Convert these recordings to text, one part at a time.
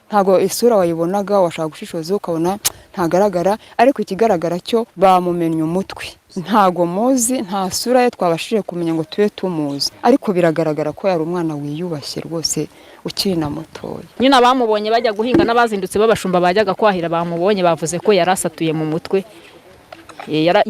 ntago isura wayibonaga washaka gushishoza ukabona ntagaragara ariko ikigaragara cyo bamumennye umutwe ntago muzi nta sura ye twabashije kumenya ngo tube tumuzi ariko biragaragara ko yari umwana wiyubashye rwose ukiri na mutoya nyine abamubonye bajya guhinga n'abazindutse babashumba bajyaga kwahira bamubonye bavuze ko yarasatuye mu mutwe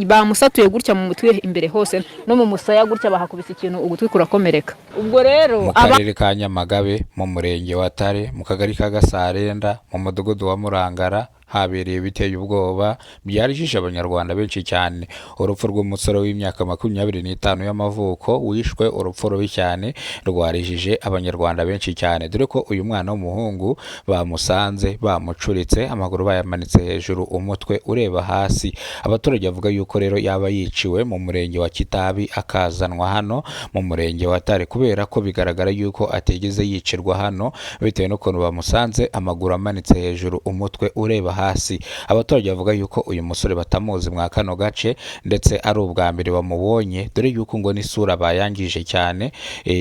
bamusatuye gutya mu mutwe imbere hose no mu musaya gutya bahakubise ikintu ugutwi kurakomereka ubwo rero mu karere ka Nyamagabe mu murenge wa Tare mu kagari ka Gasarenda mu mudugudu wa Murangara habereye biteye ubwoba byarijije abanyarwanda benshi cyane urupfu rw'umusore w'imyaka 25 y'amavuko wishwe urupfu rubi cyane rwarijije abanyarwanda benshi cyane dore ko uyu mwana w'umuhungu bamusanze bamucuritse amaguru bayamanitse hejuru umutwe ureba hasi abaturage bavuga yuko rero yaba yiciwe mu murenge wa Kitabi akazanwa hano mu murenge wa Tare kubera ko bigaragara yuko ategeze yicirwa hano bitewe n'ukuntu bamusanze amaguru amanitse hejuru umutwe ureba hasi abaturage bavuga yuko uyu musore batamuzi mwa kano gace ndetse ari ubwa mbere bamubonye dore yuko ngo n'isura bayangije cyane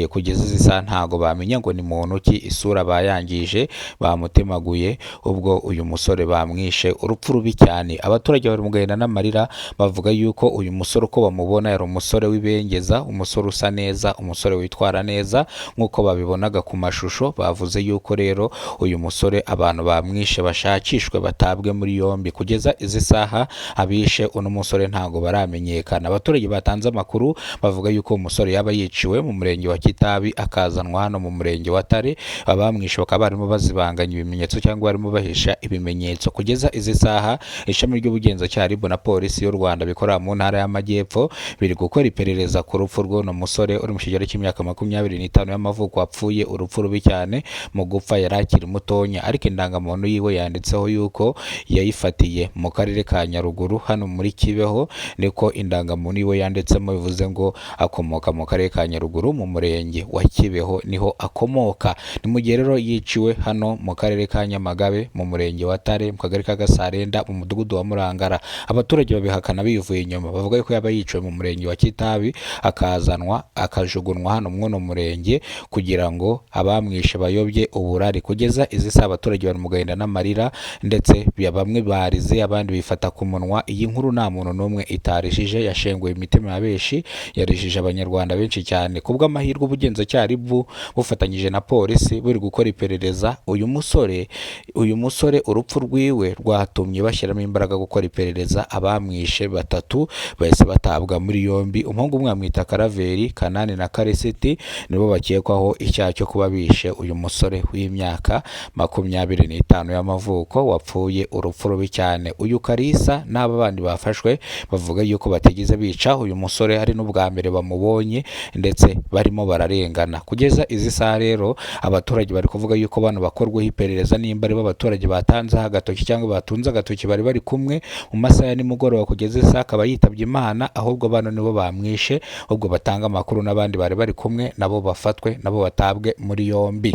kugeza zisa ntago bamenya ngo ni muntu ki isura bayangije bamutemaguye ubwo uyu musore bamwishe urupfu rubi cyane abaturage bari mugenda n'amarira bavuga yuko uyu musore uko bamubona yari umusore w'ibengeza umusore usa neza umusore witwara neza nkuko babibonaga ku mashusho bavuze yuko rero uyu musore abantu bamwishe bashakishwe batabwe muri yombi kugeza izi saha abishe uno musore ntago baramenyekana abaturage batanze amakuru bavuga yuko umusore yaba yiciwe mu murenge wa Kitabi akazanwa hano mu murenge wa Tare abamwishe bakaba barimo bazibanganya ibimenyetso cyangwa barimo bahisha ibimenyetso kugeza izi saha ishami ry'ubugenzacyaha RIB na polisi y'u Rwanda bikorera mu ntara y'Amajyepfo biri gukora iperereza ku rupfu rw'uno musore uri mu kigero cy'imyaka 25 y'amavuko wapfuye urupfu rubi cyane mu gupfa yarakiri mutonya ariko indangamuntu yiwe yanditseho yuko yayifatiye mu karere ka Nyaruguru hano muri Kibeho niko indangamuntu yiwe yanditsemo bivuze ngo akomoka mu karere ka Nyaruguru mu murenge wa Kibeho niho akomoka ni mu gihe rero yiciwe hano mu karere ka Nyamagabe mu murenge wa Tare mu kagari ka Gasarenda mu mudugudu wa Murangara abaturage babihakana bivuye inyuma bavuga yuko yaba yiciwe mu murenge wa Kitabi akazanwa akajugunwa hano mu murenge kugira ngo abamwishe bayobye uburari kugeza izi saa abaturage bari mu gahinda n'amarira ndetse bamwe barize abandi bifata ku munwa iyi nkuru nta muntu n'umwe itarishije yashenguye imitima ya benshi yarijije abanyarwanda benshi cyane kubwo amahirwe ubugenzacyaha RIB bufatanyije na polisi buri gukora iperereza uyu musore urupfu rwiwe rwatumye bashyiramo imbaraga gukora iperereza abamwishe batatu bahise batabwa muri yombi umuhungu umwe amwita Karaveri Kanani na Karisiti nibo bakekwaho icyaha cyo kuba bishe uyu musore w'imyaka 25 y'amavuko wapfuye urupfu rubi cyane uyu Karisa n'aba bandi bafashwe bavuga yuko bategeze bica uyu musore hari n'ubwa mbere bamubonye ndetse barimo bararengana kugeza izi saha rero abaturage bari kuvuga yuko bano bakorwaho iperereza nimba ari abaturage batanze agatoki cyangwa batunze agatoki bari kumwe mu masaha ya nimugoroba kugeza isaha akaba yitabye Imana ahubwo bano nibo bamwishe ubwo batanga amakuru n'abandi bari kumwe nabo bafatwe nabo batabwe muri yombi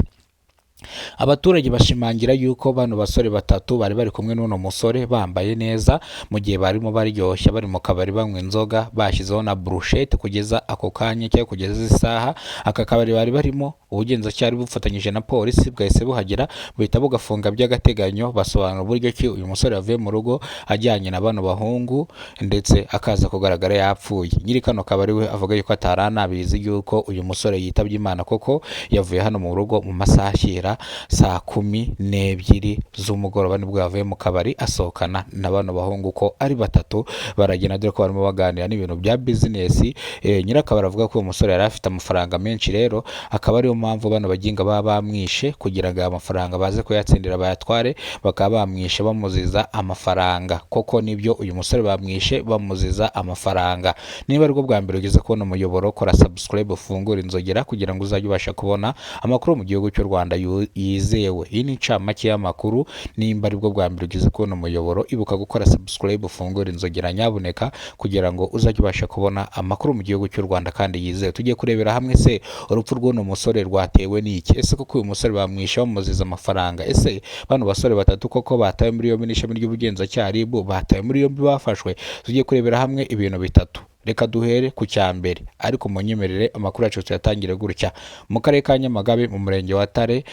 abaturage bashimangira yuko bano basore batatu bari kumwe n'uno musore bambaye neza mu gihe barimo baryoshya bari mu kabari banywa inzoga bashyizeho na brushette kugeza ako kanya cyangwa kugeza isaha aka kabari barimo ubugenzacyaha bufatanyije na polisi bwahise buhagera buhita bugafunga by'agateganyo basobanura uburyo ki uyu musore yavuye mu rugo ajyanye na bano bahungu ndetse akaza kugaragara yapfuye nyiri kano kabari we avuga yuko ataranabizi yuko uyu musore yitabye Imana koko yavuye hano mu rugo mu masaha ashyira saa 12 z'umugoroba nibwo yavuye mu kabari asohokana na bano bahungu ko ari batatu baragenda dore ko barimo baganira n'ibintu bya business nyirakabara avuga ko uyu musore yari afite amafaranga menshi rero akaba ariyo mpamvu bano baginga baba bamwishe kugira ngo amafaranga baze kuyatsindira bayatware bakaba bamwishe bamuziza amafaranga koko nibyo uyu musore bamwishe bamuziza amafaranga niba ariko bwa mbere ugeze kubona umuyoboro kora subscribe ufungura inzogera kugira ngo uzajye ubasha kubona amakuru mu gihugu cy'u Rwanda yizewe iyi ni ncamake y'amakuru nimba aribwo bwa mbere ugeze kubona umuyoboro ibuka gukora subscribe ufungura inzogera nyabuneka kugira ngo uzajye ubasha kubona amakuru mu gihugu cy'u Rwanda kandi yizewe tugiye kurebera hamwe se urupfu rw'uno musore rwatewe n'iki ese koko uyu musore bamwishe bamuziza amafaranga ese bano basore batatu koko batawe muri yombi n'ishami ry'ubugenzacyaha RIB batawe muri yombi bafashwe tugiye kurebera hamwe ibintu bitatu reka duhere ku cya mbere ariko munyemerere amakuru yacu tuyatangire gutya. Mu karere ka Nyamagabe mu murenge wa Tare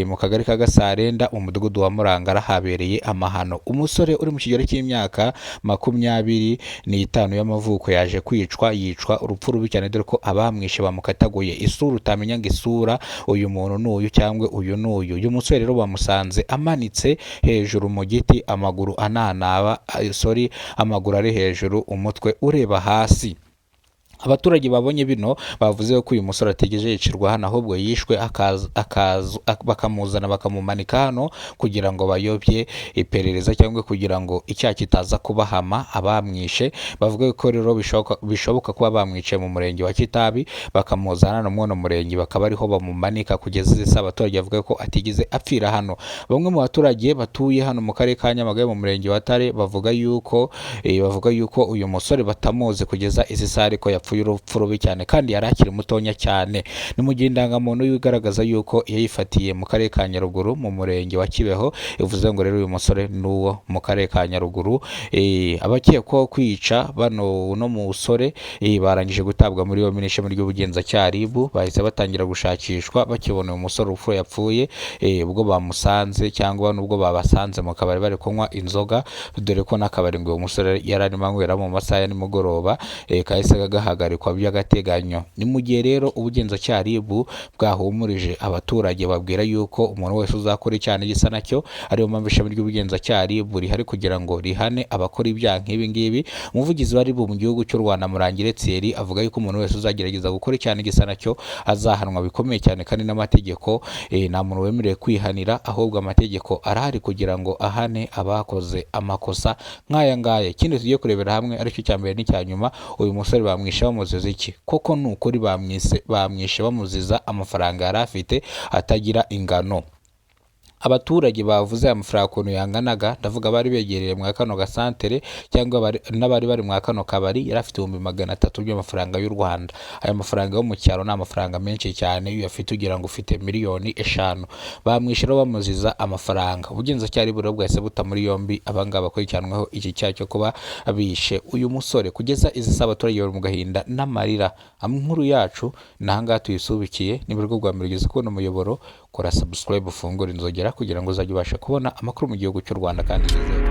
mu kagari ka Gasarenda mu mudugudu wa Murangara habereye amahano. Umusore uri mu kigero cy'imyaka 25 y'amavuko yaje yicwa urupfu rubi cyane, dore ko abamwishe bamukataguye isura utamenya ngo isura uyu muntu n'uyu cyangwa uyu n'uyu. Uyu musore rero bamusanze amanitse hejuru mu giti, amaguru amaguru ari hejuru, umutwe ureba hasi. Abaturage babonye bino bavuze ko uyu musore ategereje yicirwa hano, ahubwo yishwe bakamuzana bakamumanika hano kugira ngo bayobye iperereza cyangwa kugira ngo icyaha kitaza kubahama abamwishe. Bavuga ko rero bishoboka kuba bamwice mu murenge wa Kitabi bakamuzana no mu murenge bakaba ariho bamumanika kugeza isa. Abaturage bavuga ko atigeze apfira hano. Bamwe mu baturage batuye hano mu karere ka Nyamagabe mu murenge wa Tare bavuga yuko uyu musore batamuzi kugeza izi sare ko urupfu rubi cyane kandi yari akiri mutonya cyane. Ni mu gihe indangamuntu yigaragaza yuko yayifatiye mu karere ka Nyaruguru mu murenge wa Kibeho. Ivuze ngo rero uyu musore n'uwo mu karere ka Nyaruguru. Abakekwaho kwica uno musore barangije gutabwa muri yombi n'ishami ry'ubugenzacyaha RIB. Bahise batangira gushakishwa bakibona uyu musore urupfu yapfuye ubwo bamusanze cyangwa nubwo babasanze mu kabari bari kunywa inzoga, dore ko n'akabari ngo uyu musore yari arimo anywera mu masaha ya nimugoroba kahise gahagarikwa by'agateganyo. Ni mu gihe rero ubugenzacyaha RIB bwahumurije abaturage babwira yuko umuntu wese uzakora icyaha gisa nacyo, ariyo mpamvu ishami ry'ubugenzacyaha RIB rihari kugira ngo rihane abakora ibyaha nk'ibi ngibi. Umuvugizi wa RIB mu gihugu cy'u Rwanda Murangire Thierry avuga yuko umuntu wese uzagerageza gukora icyaha gisa nacyo azahanwa bikomeye cyane, kandi n'amategeko nta muntu wemerewe kwihanira, ahubwo amategeko arahari kugira ngo ahane abakoze amakosa nk'aya ngaya. Ikindi tugiye kurebera hamwe aricyo cya mbere n'icya nyuma, uyu musore bamwishe bamuziza iki? Koko ni ukuri bamwishe bamuziza amafaranga yari afite atagira ingano. Abaturage bavuze amafaranga ukuntu yanganaga, ndavuga bari begereye mu kano gasantere cyangwa n'abari bari mu kano kabari, yari afite 300 by'amafaranga y'u Rwanda. Aya mafaranga yo mu cyaro ni amafaranga menshi cyane, iyo afite ugira ngo ufite miliyoni 5. Bamwishe bamuziza amafaranga. Ubugenzacyaha RIB bwahise buta muri yombi abangaba bakurikiranweho iki cyaha cyo kuba bishe uyu musore. Kugeza izi saa abaturage bari mu gahinda n'amarira. Inkuru yacu nahangaha tuyisubikiye. Ni bwo bwa mbere ugeze kubona umuyoboro, kora subscribe ufungura inzogera kugira ngo uzajye ubasha kubona amakuru mu gihugu cy'u Rwanda kandi yizewe.